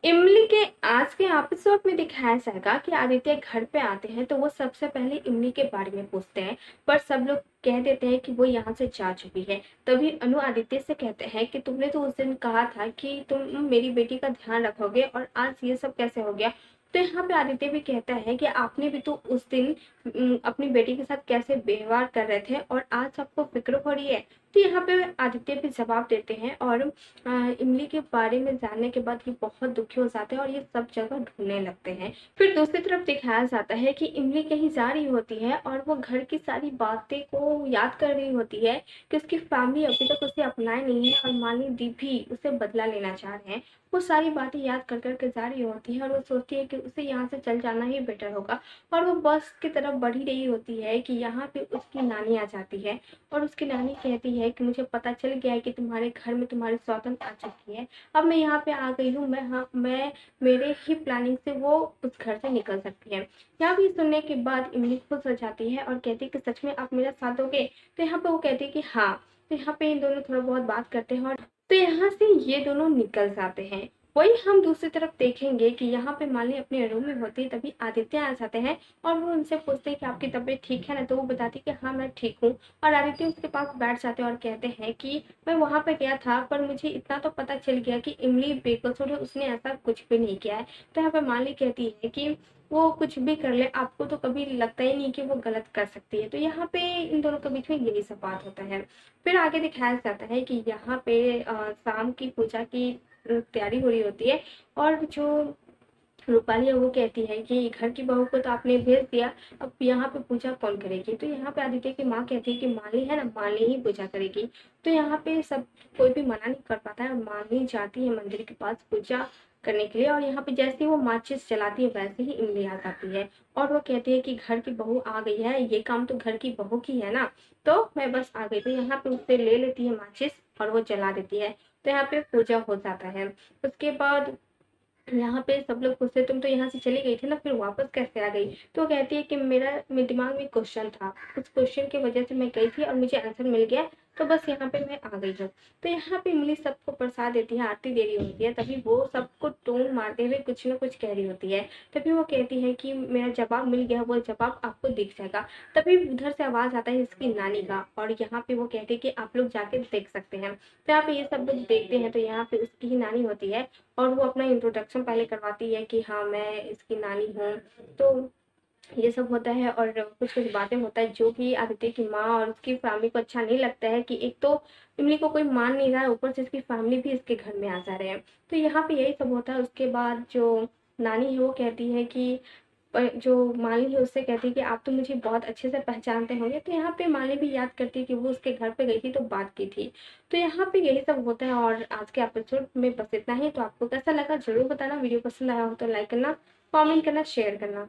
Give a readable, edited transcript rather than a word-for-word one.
इमली के आज के एपिसोड में दिखाया जाएगा कि आदित्य घर पे आते हैं तो वो सबसे पहले इमली के बारे में पूछते हैं। पर सब लोग कह देते हैं कि वो यहाँ से जा चुकी है। तभी अनु आदित्य से कहते हैं कि तुमने तो उस दिन कहा था कि तुम मेरी बेटी का ध्यान रखोगे और आज ये सब कैसे हो गया। तो यहाँ पे आदित्य भी कहता है कि आपने भी तो उस दिन अपनी बेटी के साथ कैसे व्यवहार कर रहे थे और आज आपको फिक्र हो रही है। तो यहाँ पे आदित्य भी जवाब देते हैं और इमली के बारे में जानने के बाद ये बहुत दुखी हो जाते हैं और ये सब जगह ढूंढने लगते हैं। फिर दूसरी तरफ दिखाया जाता है कि इमली कहीं जा रही होती है और वो घर की सारी बातें को याद कर रही होती है कि उसकी फैमिली अभी तक उसे अपनाए नहीं है और माली दी भी उसे बदला लेना चाह रहे हैं। वो सारी बातें याद कर करके जा रही होती है और वो सोचती है कि उसे यहाँ से चल जाना ही बेटर होगा। और वो बस की तरफ बढ़ ही रही होती है कि यहाँ पे उसकी नानी आ जाती है और उसकी नानी कहती है कि मुझे पता चल गया है कि तुम्हारे घर में तुम्हारी सौतन आ चुकी है। अब मैं यहाँ पे आ गई हूँ। मैं मेरे ही प्लानिंग से वो उस घर से निकल सकती है। यहाँ भी सुनने के बाद इमली खुश हो जाती है और कहती है कि सच में आप मेरा साथ दोगे। तो यहाँ पे वो कहती है कि हाँ। तो यहाँ पे इन दोनों थोड़ा बहुत बात करते हैं और तो यहाँ से ये दोनों निकल जाते हैं। वही हम दूसरी तरफ देखेंगे कि यहाँ पे मालिनी अपने रूम में होती है तभी आदित्य आ जाते हैं और वो उनसे पूछते हैं कि आपकी तबीयत ठीक है ना। तो वो बताती है कि हाँ मैं ठीक हूँ। और आदित्य उसके पास बैठ जाते हैं और कहते हैं कि मैं वहां पे गया था पर मुझे इतना तो पता चल गया कि इमली बेकसूर है, उसने ऐसा कुछ भी नहीं किया है। तो यहाँ पे मालिनी कहती है कि वो कुछ भी कर ले आपको तो कभी लगता ही नहीं कि वो गलत कर सकती है। तो यहाँ पे इन दोनों के बीच में यही सब बात होता है। फिर आगे दिखाया जाता है कि यहाँ पे शाम की पूजा की तैयारी हो रही होती है और जो रूपाली है वो कहती है कि घर की बहू को तो आपने भेज दिया, अब यहाँ पे पूजा कौन करेगी। तो यहाँ पे आदित्य की माँ कहती है कि माली है ना, माली ही पूजा करेगी। तो यहाँ पे सब कोई भी मना नहीं कर पाता है और माली जाती है मंदिर के पास पूजा करने के लिए। और यहाँ पे जैसे ही वो माचिस जलाती है वैसे ही इमली आ जाती है और वो कहती है कि घर की बहू आ गई है, ये काम तो घर की बहू की है ना, तो मैं बस आ गई। तो यहाँ पे उससे ले लेती है माचिस और वो जला देती है। तो यहाँ पे पूजा हो जाता है। उसके बाद यहाँ पे सब लोग पूछते तुम तो यहाँ से चली गई थी ना, फिर वापस कैसे आ गई। तो वो कहती है कि मेरे दिमाग में क्वेश्चन था, उस क्वेश्चन की वजह से मैं गई थी और मुझे आंसर मिल गया, तो बस यहाँ पे मैं आ गई हूँ। तो यहाँ पे इमली सबको प्रसाद देती है, आरती दे रही होती है, तभी वो सबको टोन मारते हुए कुछ ना कुछ कह रही होती है। तभी वो कहती है कि मेरा जवाब मिल गया, वो जवाब आपको दिख जाएगा। तभी उधर से आवाज आता है इसकी नानी का और यहाँ पे वो कहती है कि आप लोग जाके देख सकते हैं। तो यहाँ पे ये सब लोग देखते हैं तो यहाँ पे उसकी ही नानी होती है और वो अपना इंट्रोडक्शन पहले करवाती है कि हाँ मैं इसकी नानी हूँ। तो ये सब होता है और कुछ कुछ बातें होता है जो कि आदित्य की माँ और उसकी फैमिली को अच्छा नहीं लगता है कि एक तो इमली को कोई मान नहीं रहा है, ऊपर से इसकी फैमिली भी इसके घर में आ जा रहे हैं। तो यहाँ पे यही सब होता है। उसके बाद जो नानी है वो कहती है कि जो माली है उससे कहती है कि आप तो मुझे बहुत अच्छे से पहचानते होंगे। तो यहाँ पे माली भी याद करती है कि वो उसके घर पे गई थी तो बात की थी। तो यहाँ पे यही सब होता है और आज के एपिसोड में बस इतना ही। तो आपको कैसा लगा जरूर बताना। वीडियो पसंद आया हो तो लाइक करना, कमेंट करना, शेयर करना।